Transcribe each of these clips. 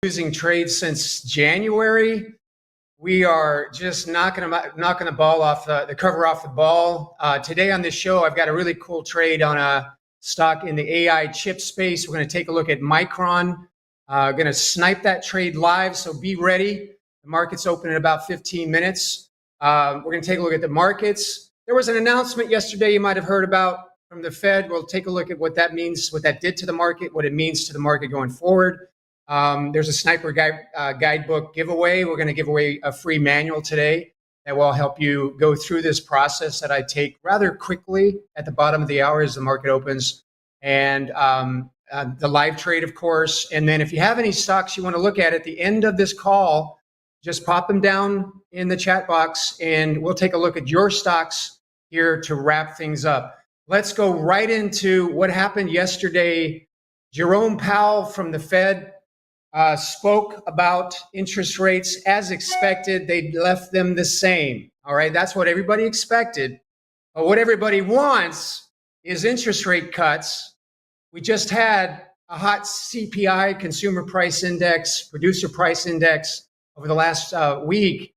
losing trades since January. We are just knocking the ball off the cover off the ball. Today on this show, I've got a really cool trade on a stock in the AI chip space. We're going to take a look at Micron. Going to snipe that trade live, so be ready. The market's open in about 15 minutes. We're going to take a look at the markets. There was an announcement yesterday you might have heard about from the Fed. We'll take a look at what that means, what that did to the market, what it means to the market going forward. There's a sniper guidebook giveaway. We're going to give away a free manual today that will help you go through this process that I take rather quickly at the bottom of the hour as the market opens. And the live trade, of course. And then if you have any stocks you want to look at the end of this call, just pop them down in the chat box and we'll take a look at your stocks here to wrap things up. Let's go right into what happened yesterday. Jerome Powell from the Fed spoke about interest rates as expected. They left them the same. All right, that's what everybody expected. But what everybody wants is interest rate cuts. We just had a hot CPI, consumer price index, producer price index over the last week.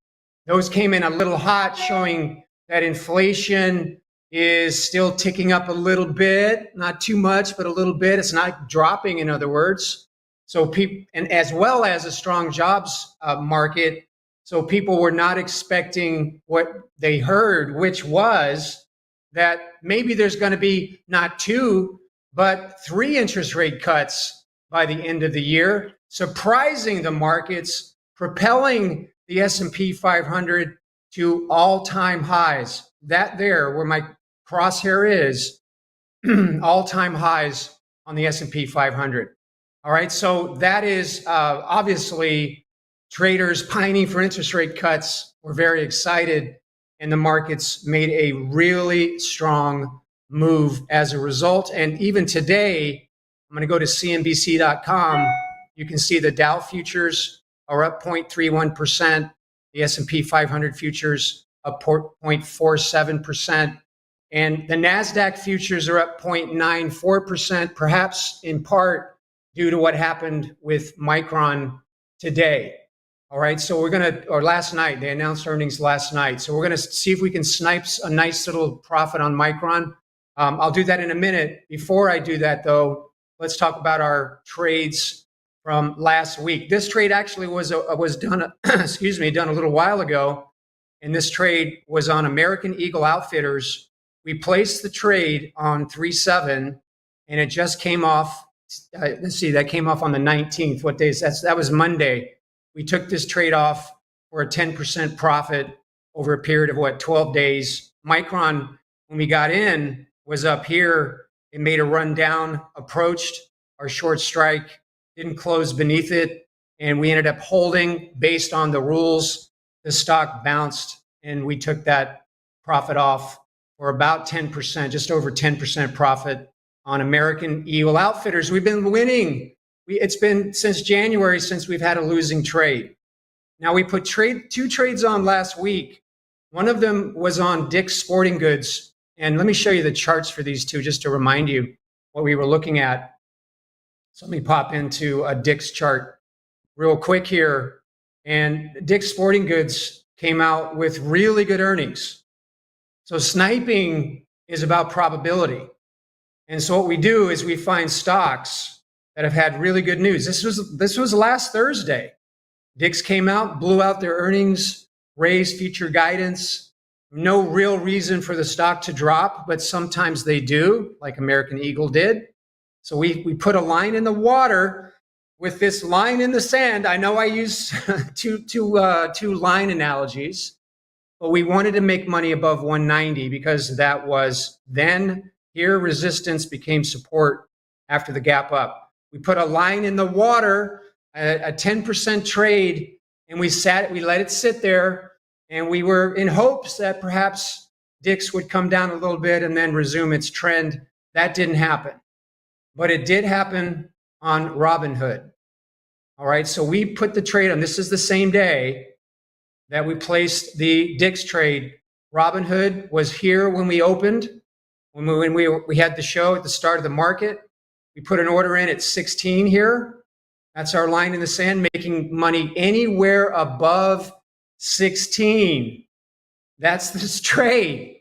Those came in a little hot, showing that inflation is still ticking up a little bit, not too much, but a little bit. It's not dropping, in other words. So people, and as well as a strong jobs market. So people were not expecting what they heard, which was that maybe there's going to be not 2, but 3 interest rate cuts by the end of the year, surprising the markets, propelling the S&P 500 to all-time highs. That there, where my crosshair is, all-time highs on the S&P 500. All right, so that is obviously traders pining for interest rate cuts were very excited, and the markets made a really strong move as a result. And even today, I'm going to go to CNBC.com. You can see the Dow futures are up 0.31%. The S&P 500 futures up 0.47%. And the NASDAQ futures are up 0.94%, perhaps in part due to what happened with Micron today. All right, so we're going to, or last night, they announced earnings last night. So we're going to see if we can snipe a nice little profit on Micron. I'll do that in a minute. Before I do that, though, let's talk about our trades from last week. This trade actually was done, done a little while ago, and this trade was on American Eagle Outfitters. We placed the trade on 3/7, and it just came off. Let's see, that came off on the 19th. What day is that? That was Monday. We took this trade off for a 10% profit over a period of 12 days. Micron, when we got in, was up here. It made a run down, approached our short strike, didn't close beneath it, and we ended up holding based on the rules. The stock bounced, and we took that profit off for about 10%, just over 10% profit on American Eagle Outfitters. We've been winning. It's been since January since we've had a losing trade. Now, we put 2 trades on last week. One of them was on Dick's Sporting Goods. And let me show you the charts for these 2 just to remind you what we were looking at. So let me pop into a Dick's chart real quick here. And Dick's Sporting Goods came out with really good earnings. So sniping is about probability. And so what we do is we find stocks that have had really good news. This was last Thursday. Dick's came out, blew out their earnings, raised future guidance. No real reason for the stock to drop, but sometimes they do, like American Eagle did. So we put a line in the water with this line in the sand. I know I use two line analogies, but we wanted to make money above 190 because that was then here resistance became support after the gap up. We put a line in the water, a 10% trade, and we let it sit there. And we were in hopes that perhaps Dick's would come down a little bit and then resume its trend. That didn't happen. But it did happen on Robinhood. All right, so we put the trade on. This is the same day that we placed the Dick's trade. Robinhood was here when we opened, when we had the show at the start of the market. We put an order in at 16 here. That's our line in the sand, making money anywhere above 16. That's this trade.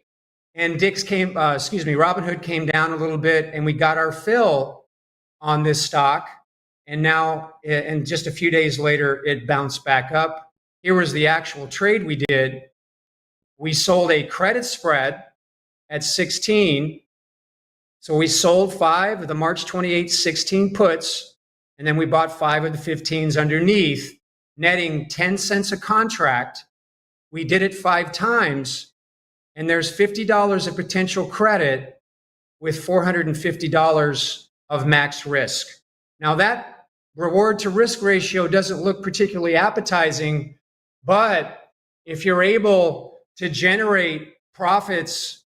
And Robinhood came down a little bit, and we got our fill on this stock. And now, and just a few days later, it bounced back up. Here was the actual trade we did. We sold a credit spread at 16. So we sold 5 of the March 28, 16 puts, and then we bought 5 of the 15s underneath, netting 10 cents a contract. We did it 5 times, and there's $50 of potential credit with $450 of max risk. Now that reward to risk ratio doesn't look particularly appetizing, but if you're able to generate profits,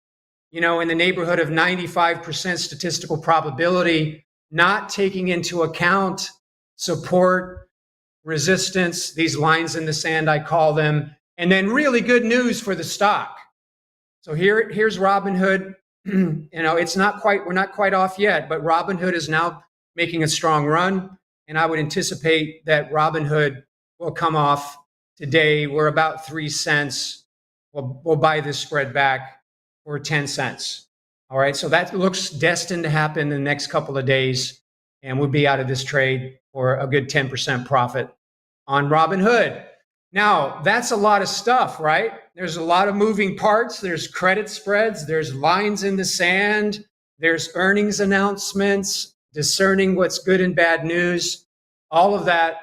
in the neighborhood of 95% statistical probability, not taking into account support, resistance, these lines in the sand, I call them, and then really good news for the stock. So here's Robinhood. We're not quite off yet, but Robinhood is now making a strong run, and I would anticipate that Robinhood will come off today. We're about 3 cents. We'll buy this spread back for 10 cents. All right, so that looks destined to happen in the next couple of days, and we'll be out of this trade for a good 10% profit on Robinhood. Now, that's a lot of stuff, right? There's a lot of moving parts. There's credit spreads. There's lines in the sand. There's earnings announcements, discerning what's good and bad news. All of that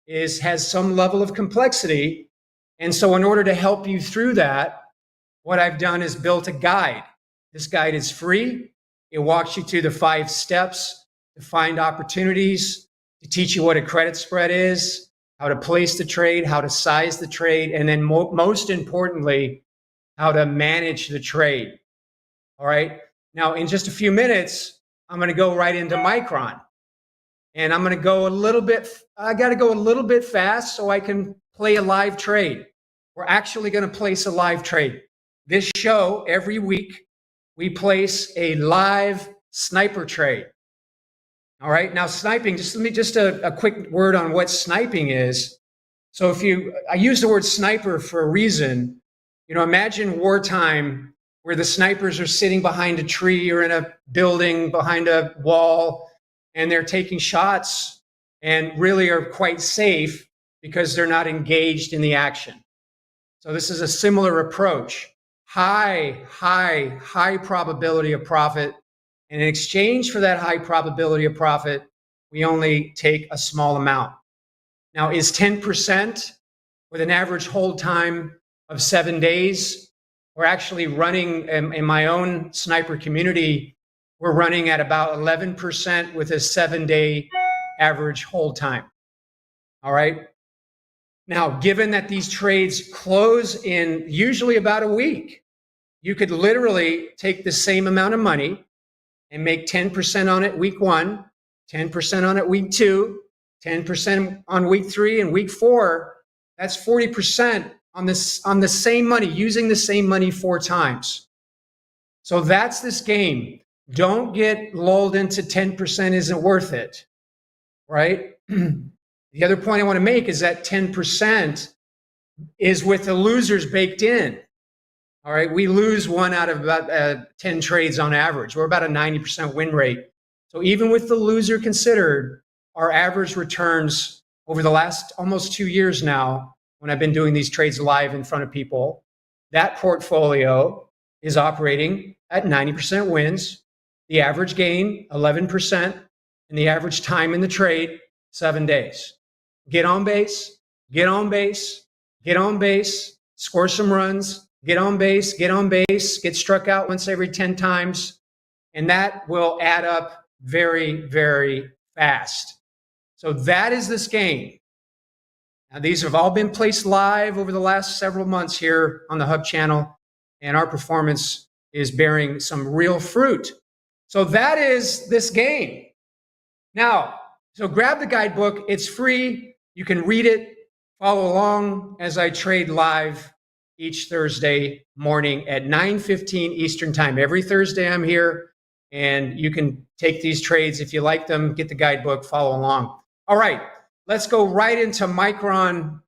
has some level of complexity. And so in order to help you through that, what I've done is built a guide. This guide is free. It walks you through the 5 steps to find opportunities, to teach you what a credit spread is, how to place the trade, how to size the trade, and then most importantly, how to manage the trade. All right. Now, in just a few minutes, I'm going to go right into Micron. And I'm going to go I got to go a little bit fast so I can play a live trade. We're actually going to place a live trade. This show, every week, we place a live sniper trade. All right. Now, sniping, just a quick word on what sniping is. So I use the word sniper for a reason. Imagine wartime where the snipers are sitting behind a tree or in a building behind a wall, and they're taking shots and really are quite safe because they're not engaged in the action. So this is a similar approach. High probability of profit. And in exchange for that high probability of profit, we only take a small amount. Now, is 10% with an average hold time of 7 days? We're actually running in my own sniper community, we're running at about 11% with a 7-day average hold time. All right. Now, given that these trades close in usually about a week, you could literally take the same amount of money and make 10% on it week 1, 10% on it week 2, 10% on week 3, and week 4. That's 40% on the same money, using the same money 4 times. So that's this game. Don't get lulled into 10% isn't worth it, right? The other point I want to make is that 10% is with the losers baked in. All right, we lose 1 out of about 10 trades on average. We're about a 90% win rate. So even with the loser considered, our average returns over the last almost 2 years now, when I've been doing these trades live in front of people, that portfolio is operating at 90% wins, the average gain 11%, and the average time in the trade 7 days. Get on base, get on base, get on base, score some runs, get on base, get struck out once every 10 times, and that will add up very, very fast. So that is this game. Now, these have all been placed live over the last several months here on the Hub channel, and our performance is bearing some real fruit. So that is this game. Now, so grab the guidebook. It's free. You can read it, follow along as I trade live each Thursday morning at 9:15 Eastern Time. Every Thursday I'm here, and you can take these trades if you like them, get the guidebook, follow along. All right, let's go right into Micron.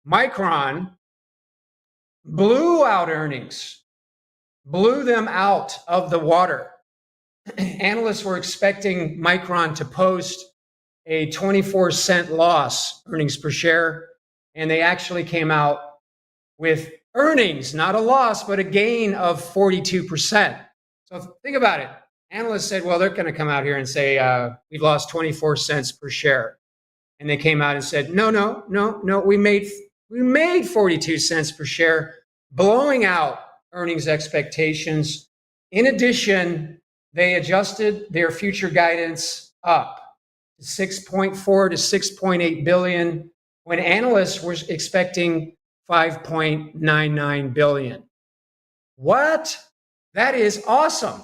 Micron blew out earnings, blew them out of the water. Analysts were expecting Micron to post a 24-cent loss, earnings per share, and they actually came out with earnings, not a loss, but a gain of 42%. So think about it. Analysts said, well, they're going to come out here and say, we've lost 24 cents per share. And they came out and said, no, we made 42 cents per share, blowing out earnings expectations. In addition, they adjusted their future guidance up to 6.4 to 6.8 billion when analysts were expecting 5.99 billion. What? That is awesome.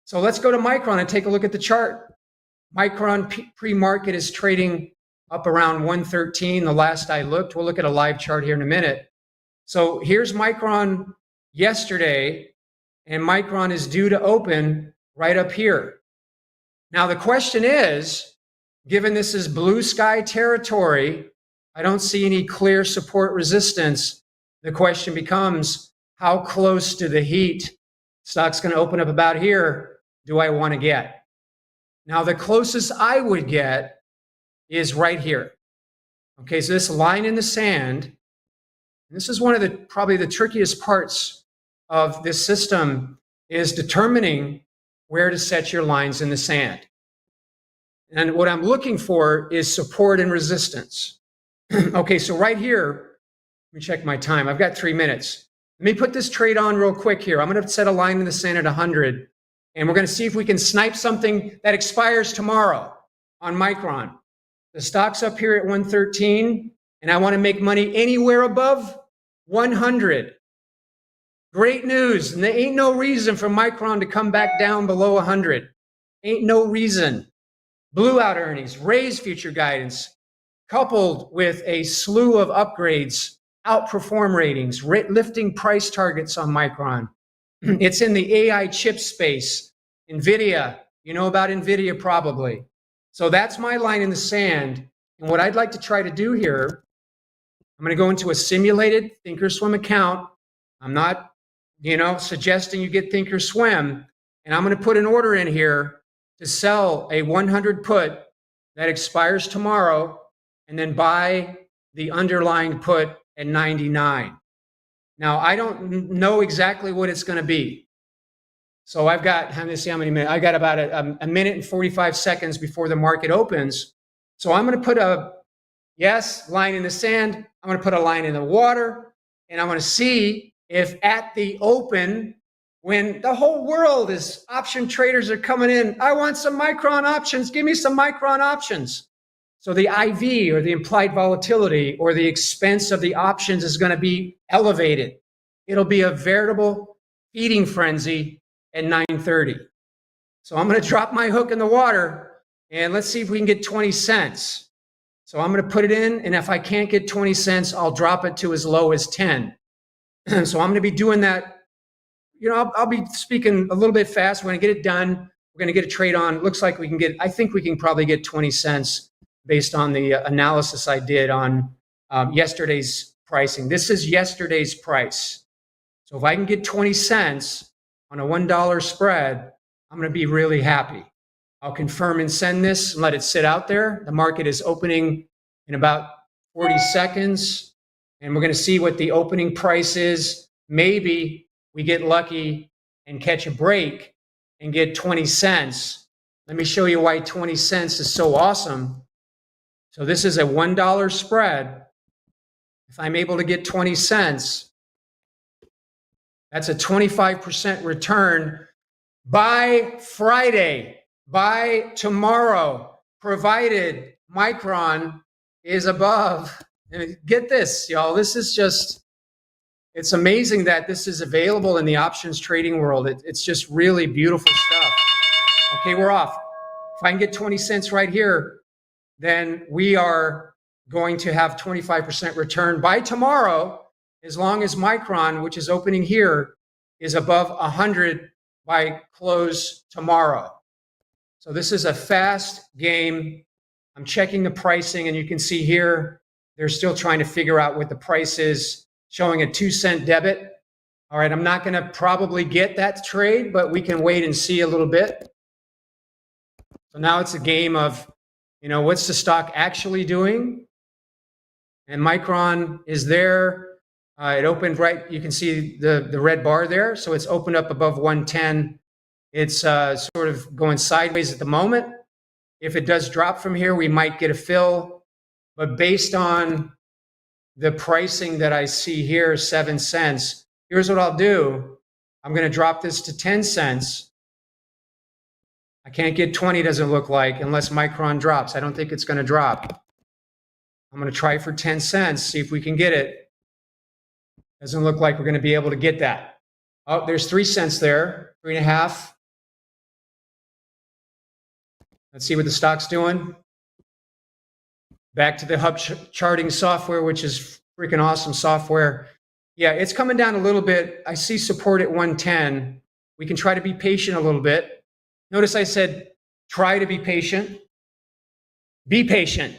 So let's go to Micron and take a look at the chart. Micron pre-market is trading up around 113 the last I looked. We'll look at a live chart here in a minute. So here's Micron yesterday, and Micron is due to open right up here. Now the question is, given this is blue sky territory, I don't see any clear support resistance. The question becomes, how close to the heat? Stock's going to open up about here. Do I want to get? Now, the closest I would get is right here. Okay, so this line in the sand, this is one of the probably the trickiest parts of this system, is determining where to set your lines in the sand. And what I'm looking for is support and resistance. Okay, so right here, let me check my time. I've got 3 minutes. Let me put this trade on real quick here. I'm going to set a line in the sand at 100, and we're going to see if we can snipe something that expires tomorrow on Micron. The stock's up here at 113, and I want to make money anywhere above 100. Great news. And there ain't no reason for Micron to come back down below 100. Ain't no reason. Blew out earnings, raised future guidance, coupled with a slew of upgrades, outperform ratings, lifting price targets on Micron. It's in the AI chip space. Nvidia, you know about Nvidia probably. So that's my line in the sand. And what I'd like to try to do here, I'm going to go into a simulated Thinkorswim account. I'm not, suggesting you get Thinkorswim. And I'm going to put an order in here to sell a 100 put that expires tomorrow and then buy the underlying put at 99. Now, I don't know exactly what it's going to be. So I've got, let me see how many minutes. I got about a minute and 45 seconds before the market opens. So I'm going to put a yes line in the sand. I'm going to put a line in the water, and I'm going to see if at the open, when the whole world is option traders are coming in, I want some Micron options. Give me some Micron options. So the IV, or the implied volatility, or the expense of the options is going to be elevated. It'll be a veritable feeding frenzy at 9:30. So I'm going to drop my hook in the water, and let's see if we can get 20 cents. So I'm going to put it in, and if I can't get 20 cents, I'll drop it to as low as 10. So I'm going to be doing that. I'll be speaking a little bit fast. We're going to get it done. We're going to get a trade on. Looks like I think we can probably get 20 cents based on the analysis I did on yesterday's pricing. This is yesterday's price. So if I can get 20 cents on a $1 spread, I'm going to be really happy. I'll confirm and send this and let it sit out there. The market is opening in about 40 seconds, and we're going to see what the opening price is. Maybe we get lucky and catch a break and get 20 cents. Let me show you why 20 cents is so awesome. So this is a $1 spread. If I'm able to get 20 cents, that's a 25% return by Friday, by tomorrow, provided Micron is above. And get this, y'all, this is just, it's amazing that this is available in the options trading world. It's just really beautiful stuff. Okay, we're off. If I can get 20 cents right here, then we are going to have 25% return by tomorrow, as long as Micron, which is opening here, is above 100 by close tomorrow. So this is a fast game. I'm checking the pricing, and you can see here, they're still trying to figure out what the price is, showing a 2-cent debit. All right, I'm not going to probably get that trade, but we can wait and see a little bit. So now it's a game of, what's the stock actually doing? And Micron is there. It opened right, you can see the red bar there. So it's opened up above 110. It's sort of going sideways at the moment. If it does drop from here, we might get a fill. But based on the pricing that I see here, 7 cents, here's what I'll do. I'm going to drop this to 10 cents. I can't get 20, doesn't look like, unless Micron drops. I don't think it's going to drop. I'm going to try for 10 cents, see if we can get it. Doesn't look like we're going to be able to get that. Oh, there's 3 cents there, 3.5. Let's see what the stock's doing. Back to the hub charting software, which is freaking awesome software. Yeah, it's coming down a little bit. I see support at 110. We can try to be patient a little bit. Notice I said, try to be patient. Be patient.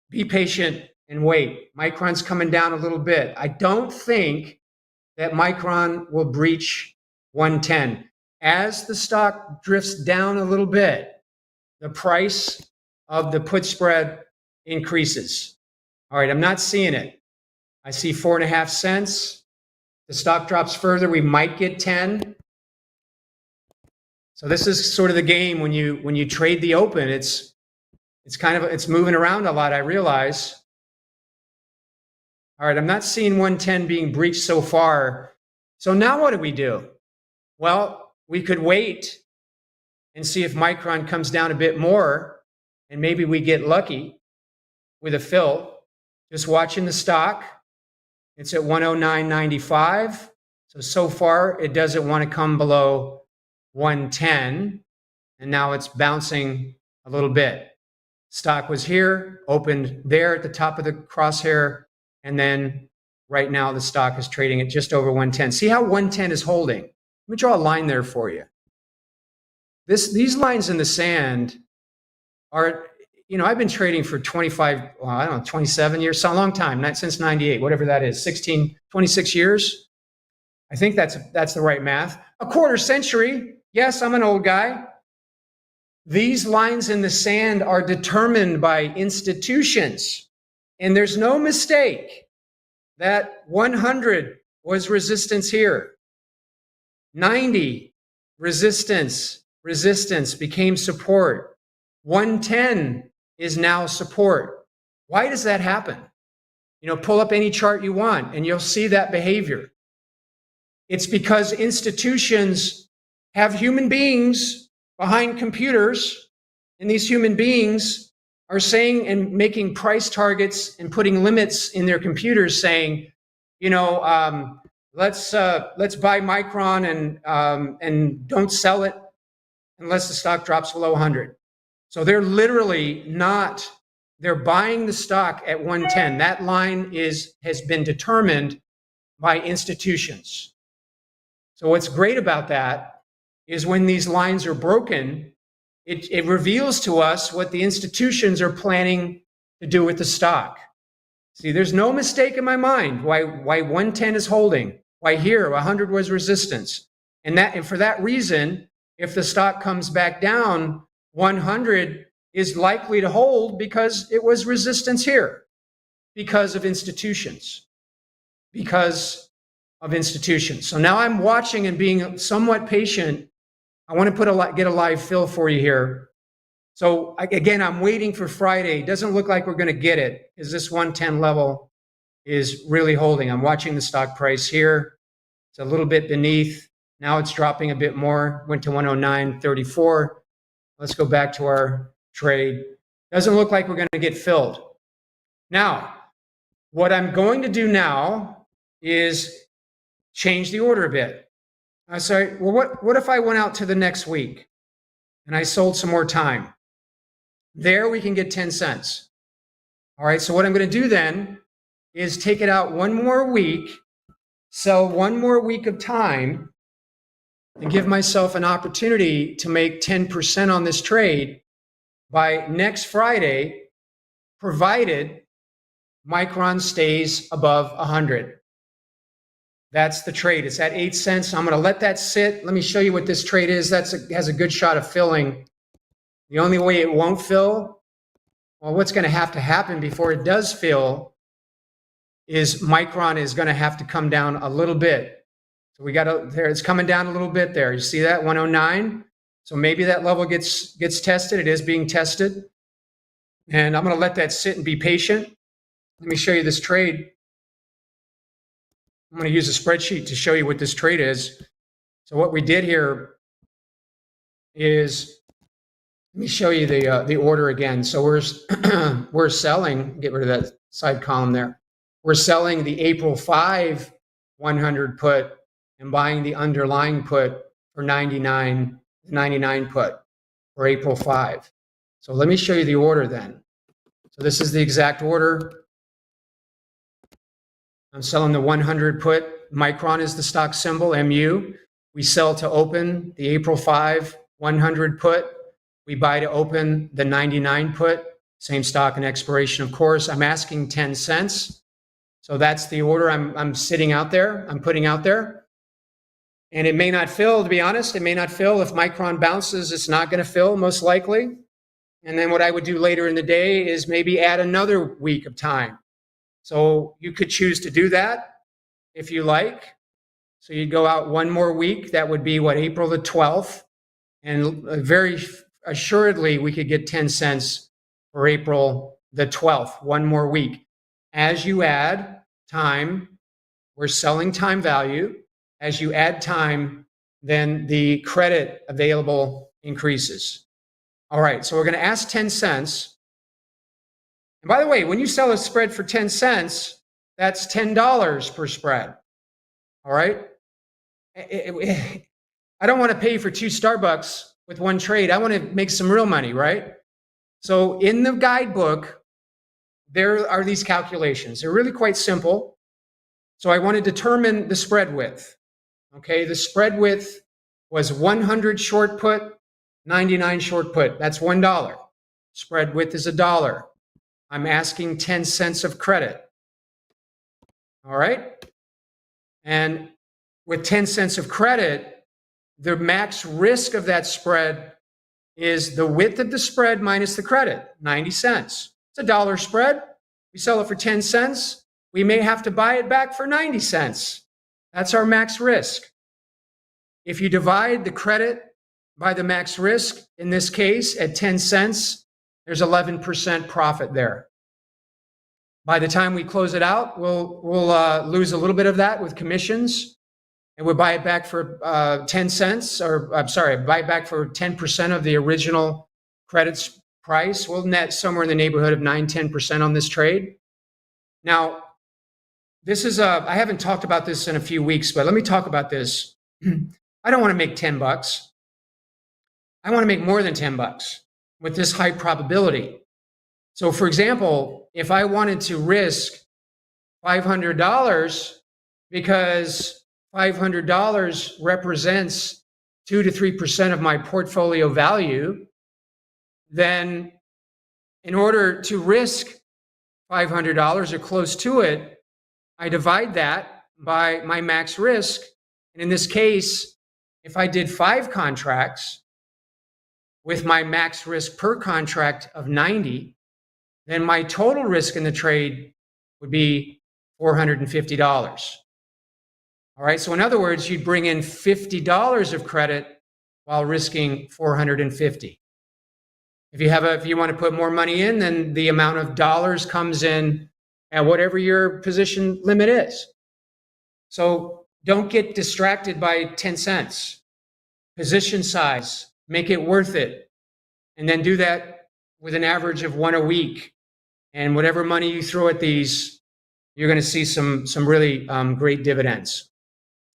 Be patient and wait. Micron's coming down a little bit. I don't think that Micron will breach 110. As the stock drifts down a little bit, the price of the put spread increases. All right, I'm not seeing it. I see 4.5 cents. The stock drops further, we might get 10. So this is sort of the game when you trade the open. It's moving around a lot, I realize. All right, I'm not seeing 110 being breached so far. So now what do we do? Well, we could wait and see if Micron comes down a bit more, and maybe we get lucky with a fill. Just watching the stock. It's at 109.95. So far, it doesn't want to come below 110. And now it's bouncing a little bit. Stock was here, opened there at the top of the crosshair, and then right now the stock is trading at just over 110. See how 110 is holding? Let me draw a line there for you. These lines in the sand are, I've been trading for 27 years, so a long time, not since 98, whatever that is, 26 years. I think that's the right math. A quarter century. Yes, I'm an old guy. These lines in the sand are determined by institutions. And there's no mistake that 100 was resistance here. 90, resistance became support. 110 is now support. Why does that happen? Pull up any chart you want and you'll see that behavior. It's because institutions have human beings behind computers, and these human beings are saying and making price targets and putting limits in their computers saying, let's buy Micron and don't sell it unless the stock drops below 100. So they're literally they're buying the stock at 110. That line has been determined by institutions. So what's great about that is when these lines are broken, it reveals to us what the institutions are planning to do with the stock. See, there's no mistake in my mind why 110 is holding, why here 100 was resistance. And for that reason, if the stock comes back down, 100 is likely to hold because it was resistance here, because of institutions. So now I'm watching and being somewhat patient. I want to get a live fill for you here. So again, I'm waiting for Friday. It doesn't look like we're going to get it, because this 110 level is really holding. I'm watching the stock price here. It's a little bit beneath. Now it's dropping a bit more, went to 109.34. Let's go back to our trade. Doesn't look like we're going to get filled. Now, what I'm going to do now is change the order a bit. I say, well, what if I went out to the next week and I sold some more time? There we can get 10 cents. All right, so what I'm going to do then is take it out one more week, sell one more week of time, and give myself an opportunity to make 10% on this trade. By next Friday, provided Micron stays above 100. That's the trade. It's at 8 cents. I'm going to let that sit. Let me show you what this trade is. Has a good shot of filling. The only way it won't fill, well, what's going to happen before it does fill is Micron is going to have to come down a little bit. So we got there. It's coming down a little bit there. You see that 109? So maybe that level gets tested. It is being tested. And I'm going to let that sit and be patient. Let me show you this trade. I'm going to use a spreadsheet to show you what this trade is. So what we did here is, let me show you the order again. So we're selling, get rid of that side column there. We're selling the April 5 100 put and buying the underlying put for 99 put for April 5. So let me show you the order then. So this is the exact order. I'm selling the 100 put. Micron is the stock symbol, MU. We sell to open the April 5 100 put. We buy to open the 99 put. Same stock and expiration, of course. I'm asking 10 cents. So that's the order I'm sitting out there. I'm putting out there. And it may not fill, to be honest. It may not fill. If Micron bounces, it's not going to fill, most likely. And then what I would do later in the day is maybe add another week of time. So you could choose to do that if you like. So you'd go out one more week. That would be what, April the 12th. And very assuredly, we could get 10 cents for April the 12th, one more week. As you add time, we're selling time value. As you add time, then the credit available increases. All right, so we're going to ask 10 cents. And by the way, when you sell a spread for 10 cents, that's $10 per spread. All right? I don't want to pay for 2 Starbucks with one trade. I want to make some real money, right? So in the guidebook, there are these calculations. They're really quite simple. So I want to determine the spread width. Okay, the spread width was 100 short put, 99 short put. That's $1. Spread width is $1. I'm asking 10 cents of credit. All right? And with 10 cents of credit, the max risk of that spread is the width of the spread minus the credit, 90 cents. It's $1 spread. We sell it for 10 cents. We may have to buy it back for 90 cents. That's our max risk. If you divide the credit by the max risk, in this case at 10 cents, there's 11% profit there. By the time we close it out, we'll lose a little bit of that with commissions, and we'll buy it back for 10 cents, or I'm sorry, buy it back for 10% of the original credit's price. We'll net somewhere in the neighborhood of 9-10% on this trade. Now, this is I haven't talked about this in a few weeks, but let me talk about this. I don't want to make $10. I want to make more than $10 with this high probability. So for example, if I wanted to risk $500 because $500 represents 2 to 3% of my portfolio value, then in order to risk $500 or close to it, I divide that by my max risk. And in this case, if I did 5 contracts with my max risk per contract of 90, then my total risk in the trade would be $450. All right, so in other words, you'd bring in $50 of credit while risking $450. If you want to put more money in, then the amount of dollars comes in at whatever your position limit is. So don't get distracted by 10 cents. Position size, make it worth it. And then do that with an average of 1 a week. And whatever money you throw at these, you're going to see some really great dividends.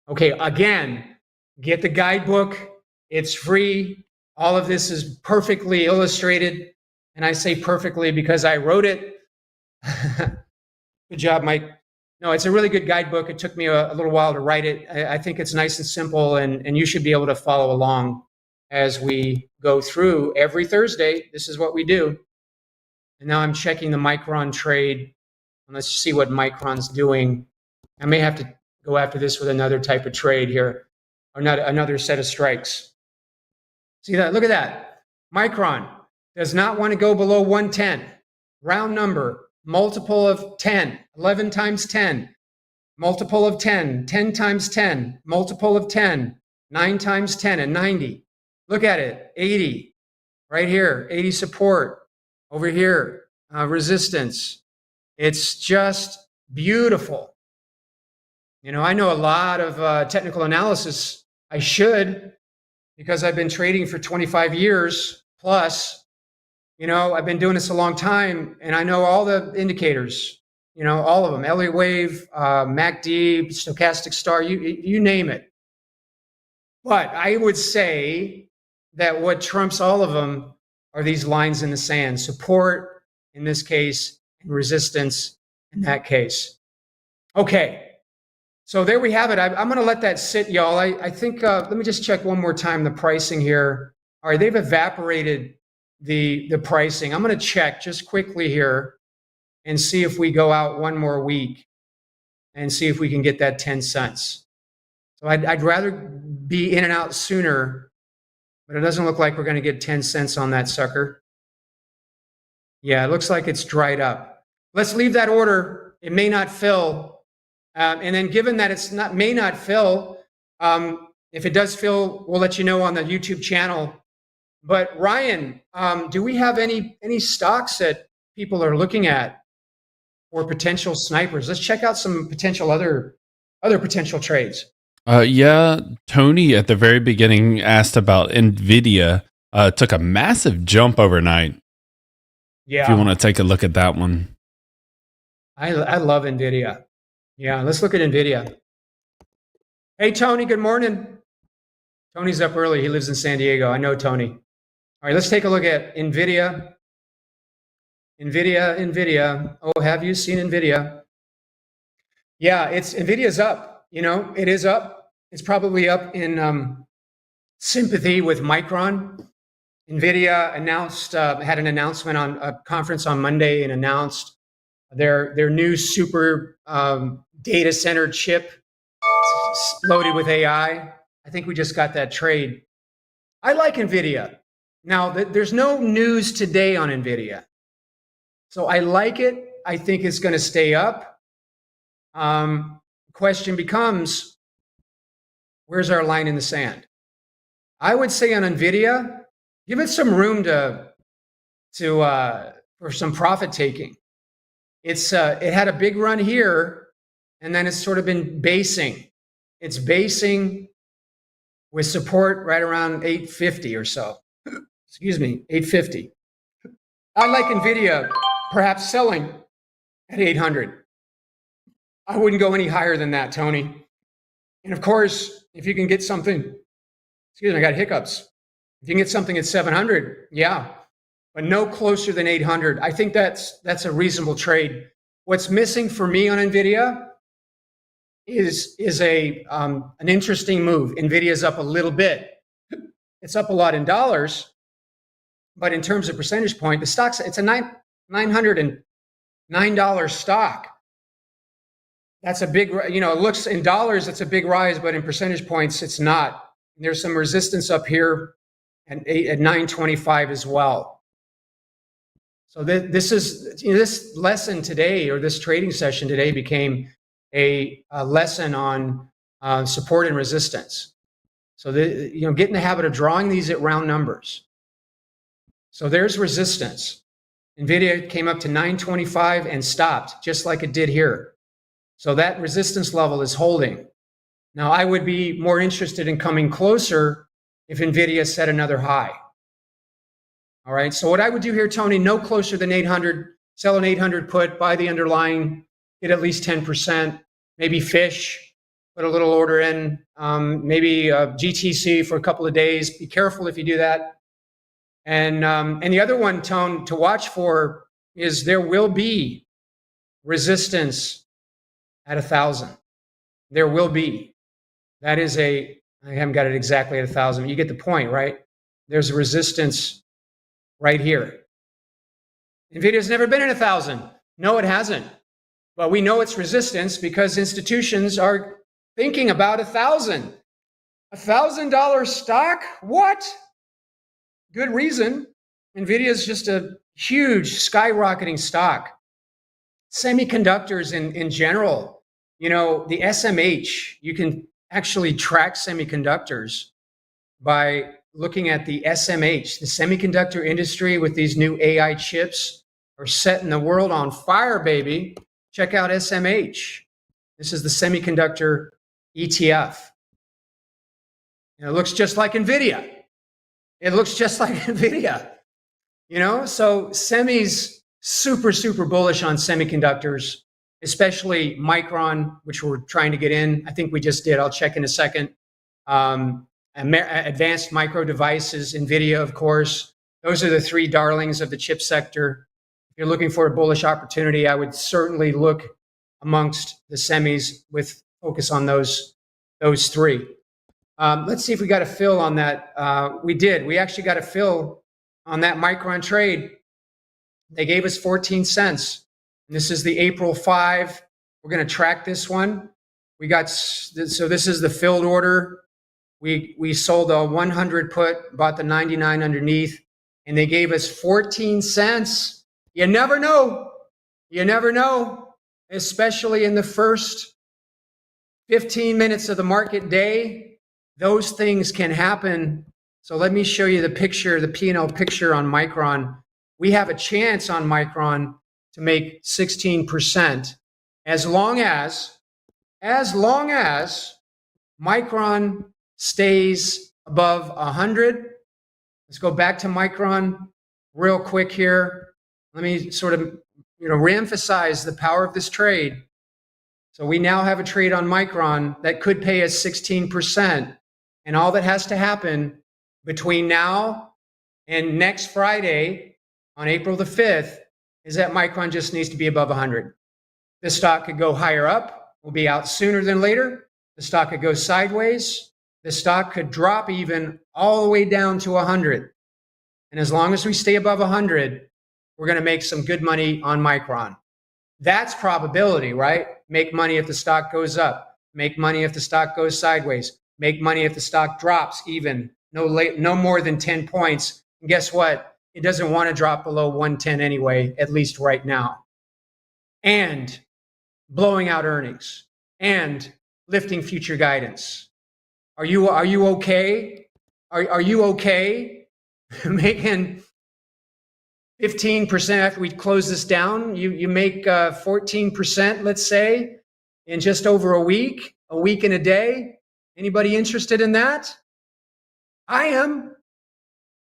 Okay, again, get the guidebook. It's free. All of this is perfectly illustrated. And I say perfectly because I wrote it. Good job, Mike. No, it's a really good guidebook. It took me a little while to write it. I think it's nice and simple, and you should be able to follow along as we go through every Thursday. This is what we do. And now I'm checking the Micron trade. And let's see what Micron's doing. I may have to go after this with another type of trade here, or not another set of strikes. See that? Look at that. Micron does not want to go below 110. Round number, multiple of 10, 11 times 10, multiple of 10, 10 times 10, multiple of 10, 9 times 10, and 90. Look at it, 80, right here, 80 support. Over here, resistance. It's just beautiful. You know, I know a lot of technical analysis. I should, because I've been trading for 25 years plus. You know, I've been doing this a long time, and I know all the indicators, you know, all of them, Elliott wave, MACD, stochastic star, you name it. But I would say that what trumps all of them are these lines in the sand, support in this case, and resistance in that case. Okay, so there we have it. I'm going to let that sit, y'all. I think, let me just check one more time the pricing here. All right, they've evaporated the pricing. I'm going to check just quickly here and see if we go out one more week and see if we can get that 10 cents. So I'd rather be in and out sooner, but it doesn't look like we're going to get 10 cents on that sucker. Yeah, it looks like it's dried up. Let's leave that order. It may not fill. And then given that it's not may not fill, if it does fill, we'll let you know on the YouTube channel. But Ryan, do we have any stocks that people are looking at for potential snipers? Let's check out some potential other potential trades. Yeah, Tony at the very beginning asked about Nvidia. Took a massive jump overnight. Yeah, if you want to take a look at that one. I love Nvidia. Yeah, let's look at Nvidia. Hey, Tony, good morning. Tony's up early. He lives in San Diego. I know Tony. All right, let's take a look at Nvidia. Nvidia. Oh, have you seen Nvidia? Yeah, Nvidia's up. You know, it is up. It's probably up in sympathy with Micron. Nvidia announced, had an announcement on a conference on Monday and announced their new super data center chip loaded with AI. I think we just got that trade. I like Nvidia. Now, there's no news today on Nvidia. So I like it. I think it's going to stay up. Question becomes, where's our line in the sand? I would say on Nvidia, give it some room for some profit taking. It had a big run here, and then it's sort of been basing. It's basing with support right around 850 or so. Excuse me, 850. I like Nvidia perhaps selling at 800. I wouldn't go any higher than that, Tony. And of course, if you can get something, excuse me, I got hiccups. If you can get something at 700, yeah, but no closer than 800. I think that's a reasonable trade. What's missing for me on Nvidia is an interesting move. Nvidia's up a little bit. It's up a lot in dollars, but in terms of percentage point, the stock's it's a $909 stock. That's a big, you know, it looks in dollars, it's a big rise, but in percentage points, it's not. There's some resistance up here at 925 as well. So this is, you know, this lesson today, or this trading session today, became a lesson on support and resistance. So get in the habit of drawing these at round numbers. So there's resistance. Nvidia came up to 925 and stopped, just like it did here. So that resistance level is holding. Now, I would be more interested in coming closer if Nvidia set another high. All right, so what I would do here, Tony, no closer than 800, sell an 800 put, buy the underlying, get at least 10%, maybe fish, put a little order in, maybe GTC for a couple of days. Be careful if you do that. And the other one, Tone, to watch for is there will be resistance at 1,000. There will be. That is I haven't got it exactly at 1,000. You get the point, right? There's a resistance right here. NVIDIA's never been in 1,000. No, it hasn't. But we know its resistance because institutions are thinking about 1,000. $1,000 stock? What? Good reason. NVIDIA is just a huge skyrocketing stock. Semiconductors in general, you know, the SMH, you can actually track semiconductors by looking at the SMH, the semiconductor industry with these new AI chips are setting the world on fire, baby. Check out SMH. This is the semiconductor ETF. It looks just like NVIDIA. It looks just like NVIDIA. You know, so semis super, super bullish on semiconductors, especially Micron, which we're trying to get in. I think we just did. I'll check in a second. Advanced micro devices, NVIDIA, of course. Those are the three darlings of the chip sector. If you're looking for a bullish opportunity, I would certainly look amongst the semis with focus on those three. Let's see if we got a fill on that. We did. We actually got a fill on that Micron trade. They gave us 14 cents. And this is the April 5. We're going to track this one. We got, so this is the filled order. We sold a 100 put, bought the 99 underneath, and they gave us 14 cents. You never know. You never know, especially in the first 15 minutes of the market day. Those things can happen. So let me show you the picture, the P&L picture on Micron. We have a chance on Micron to make 16% as long as Micron stays above 100. Let's go back to Micron real quick here. Let me sort of, reemphasize the power of this trade. So we now have a trade on Micron that could pay us 16%. And all that has to happen between now and next Friday on April the 5th is that Micron just needs to be above 100. The stock could go higher up. We'll be out sooner than later. The stock could go sideways. The stock could drop even all the way down to 100. And as long as we stay above 100, we're going to make some good money on Micron. That's probability, right? Make money if the stock goes up. Make money if the stock goes sideways. Make money if the stock drops even no more than 10 points. And guess what? It doesn't want to drop below 110 anyway, at least right now. And blowing out earnings and lifting future guidance. Are you okay? Are you okay making 15% after we close this down? You make 14%, let's say, in just over a week and a day. Anybody interested in that? I am.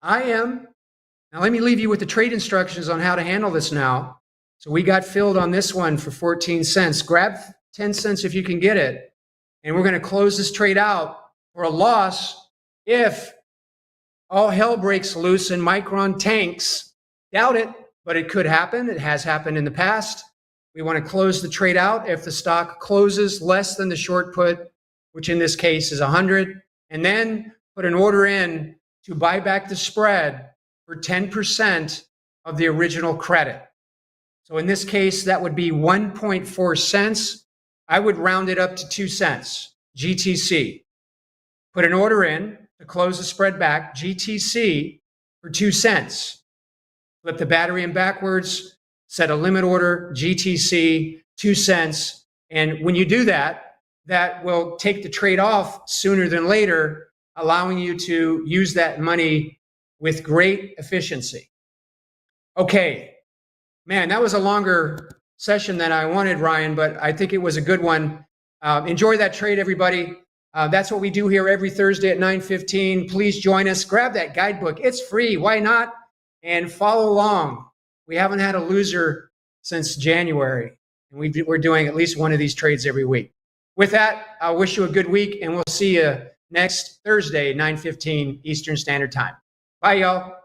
Now let me leave you with the trade instructions on how to handle this now. So we got filled on this one for 14 cents. Grab 10 cents if you can get it. And we're going to close this trade out for a loss if all hell breaks loose and Micron tanks. Doubt it, but it could happen. It has happened in the past. We want to close the trade out if the stock closes less than the short put, which in this case is 100, and then put an order in to buy back the spread for 10% of the original credit. So in this case, that would be 1.4 cents. I would round it up to 2 cents, GTC. Put an order in to close the spread back, GTC, for 2 cents. Flip the battery in backwards, set a limit order, GTC, 2 cents. And when you do that, that will take the trade off sooner than later, allowing you to use that money with great efficiency. Okay, man, that was a longer session than I wanted, Ryan, but I think it was a good one. Enjoy that trade, everybody. That's what we do here every Thursday at 9:15. Please join us. Grab that guidebook. It's free. Why not? And follow along. We haven't had a loser since January, and we're doing at least one of these trades every week. With that, I wish you a good week, and we'll see you next Thursday, 9:15 Eastern Standard Time. Bye, y'all.